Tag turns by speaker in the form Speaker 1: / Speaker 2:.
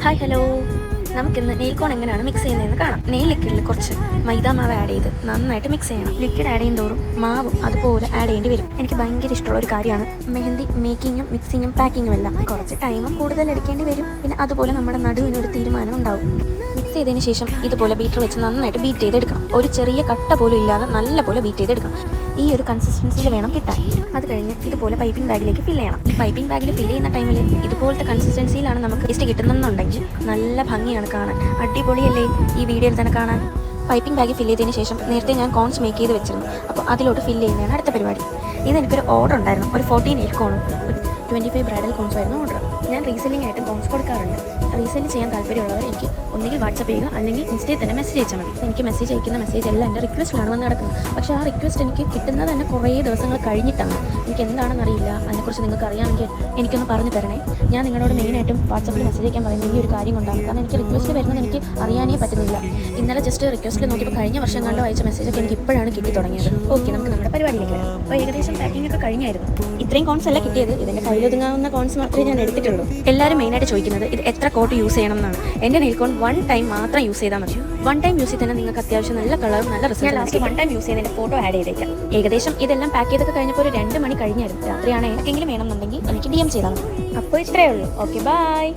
Speaker 1: Hi hello, നമുക്കിന്ന് nail കോൺ എങ്ങനെയാണ് mix ചെയ്യുന്നതെന്ന് കാണാം. നെയിൽ ലിക്വിഡിൽ കുറച്ച് മൈദ മാവ് ആഡ് ചെയ്ത് നന്നായിട്ട് മിക്സ് ചെയ്യണം. ലിക്വിഡ് ആഡ് ചെയ്യും തോറും മാവും അതുപോലെ ആഡ് ചെയ്യേണ്ടി വരും. എനിക്ക് ഭയങ്കര ഇഷ്ടമുള്ള ഒരു കാര്യമാണ് മെഹന്തി മേക്കിങ്ങും മിക്സിങ്ങും പാക്കിങ്ങും എല്ലാം. കുറച്ച് ടൈമും കൂടുതൽ എടുക്കേണ്ടി വരും. പിന്നെ അതുപോലെ നമ്മുടെ നടുവിനൊരു തീരുമാനം ഉണ്ടാവും. മിക്സ് ചെയ്തതിന് ശേഷം ഇതുപോലെ ബീറ്റർ വെച്ച് നന്നായിട്ട് ബീറ്റ് ചെയ്തെടുക്കണം. ഒരു ചെറിയ കട്ട പോലും ഇല്ലാതെ നല്ലപോലെ ബീറ്റ് ചെയ്തെടുക്കണം. ഈ ഒരു കൺസിസ്റ്റൻസിയിൽ വേണം കിട്ടാൻ. അത് കഴിഞ്ഞ് ഇതുപോലെ പൈപ്പിംഗ് ബാഗിലേക്ക് ഫില്ല് ചെയ്യണം. പൈപ്പിംഗ് ബാഗിൽ ഫില്ല് ചെയ്യുന്ന ടൈമിൽ ഇതുപോലത്തെ കൺസിസ്റ്റൻസിയിലാണ് നമുക്ക് ടേസ്റ്റ് കിട്ടുന്നതെന്നുണ്ടെങ്കിൽ നല്ല ഭംഗിയാണ് കാണാൻ. അടിപൊളിയല്ലേ ഈ വീഡിയോയിൽ തന്നെ കാണാൻ. പൈപ്പിംഗ് ബാഗ് ഫില്ല് ചെയ്തതിന് ശേഷം നേരത്തെ ഞാൻ കോൺസ് മേക്ക് ചെയ്ത് വെച്ചിരുന്നു. അപ്പോൾ അതിലോട്ട് ഫില്ല് ചെയ്യുന്നതാണ് അടുത്ത പരിപാടി. ഇതെനിക്കൊരു ഓർഡർ ഉണ്ടായിരുന്നു. ഒരു 14 നെയിൽ കോണും 25 ബ്രൈഡൽ കോൺസും ആയിരുന്നു ഓർഡർ. ഞാൻ റീസെല്ലിംഗ് ആയിട്ട് കോൺസ് കൊടുക്കാറുണ്ട്. റീസെല് ചെയ്യാൻ താല്പര്യമുള്ളവർ എനിക്ക് ഒന്നുകിൽ വാട്സപ്പ് ചെയ്യുക, അല്ലെങ്കിൽ ഇൻസ്റ്റയിൽ തന്നെ മെസ്സേജ് അയച്ചാൽ മതി. എനിക്ക് മെസ്സേജ് അയക്കുന്ന മെസ്സേജ് എല്ലാം എൻ്റെ റിക്വസ്റ്റിലാണ് വന്ന് നടക്കുന്നത്. പക്ഷേ ആ റിക്വസ്റ്റ് എനിക്ക് കിട്ടുന്നത് തന്നെ കുറേ ദിവസങ്ങൾ കഴിഞ്ഞിട്ടാണ്. എനിക്ക് എന്താണെന്ന് അറിയില്ല. അതിനെക്കുറിച്ച് നിങ്ങൾക്ക് അറിയാമെങ്കിൽ എനിക്കൊന്ന് പറഞ്ഞു തരണേ. ഞാൻ നിങ്ങളോട് മെയിനായിട്ടും വാട്സപ്പിൽ മെസ്സേജ് അയക്കാൻ പറയുന്നത് ഈ ഒരു കാര്യം കൊണ്ടാണ്. കാരണം എനിക്ക് റിക്വസ്റ്റ് വരുന്നത് എനിക്ക് അറിയാനേ പറ്റുന്നില്ല. ഇന്നലെ ജസ്റ്റ് റിക്വസ്റ്റിൽ നോക്കിയപ്പോൾ കഴിഞ്ഞ വർഷം കണ്ടോ അയച്ച മെസ്സേജൊക്കെ എനിക്ക് ഇപ്പോഴാണ് കിട്ടി തുടങ്ങിയത്. ഓക്കെ, നമുക്ക് നമ്മുടെ പരിപാടിയിലേക്ക് വരാം. അപ്പോൾ ഏകദേശം പാക്കിംഗ് ഒക്കെ കഴിഞ്ഞായിരുന്നു. ഇത്രയും കോൺസ് അല്ല കിട്ടിയത്. ഇതിൻ്റെ കയ്യിലൊതുങ്ങാവുന്ന കോൺസ് മാത്രമേ ഞാൻ എടുത്തിട്ടുള്ളൂ. എല്ലാവരും മെയിനായിട്ട് ചോദിക്കുന്നത് ഇത് എത്ര കോട്ട് യൂസ് ചെയ്യണം എന്നാണ്. എൻ്റെ നെയിൽ കോൺ 1 ടൈം മാത്രം യൂസ് ചെയ്താൽ മതി. 1 ടൈം യൂസ് ചെയ്ത് തന്നെ നിങ്ങൾക്ക് അത്യാവശ്യം നല്ല കളറും നല്ല റിസൾട്ട്. ഞാൻ ലാസ്റ്റ് 1 ടൈം യൂസ് ചെയ്തതിൻ്റെ ഫോട്ടോ ആഡ് ചെയ്തേക്കാം. ഏകദേശം ഇതെല്ലാം പാക്ക് ചെയ്തൊക്കെ കഴിഞ്ഞപ്പോൾ ഒരു 2 മണി കഴിഞ്ഞായിരുന്നു. രാത്രിയാണ്. എന്തെങ്കിലും വേണമെന്നുണ്ടെങ്കിൽ എനിക്ക് DM ചെയ്താൽ മതി. അപ്പോൾ ഇത്രയേ ഉള്ളൂ. Okay, by.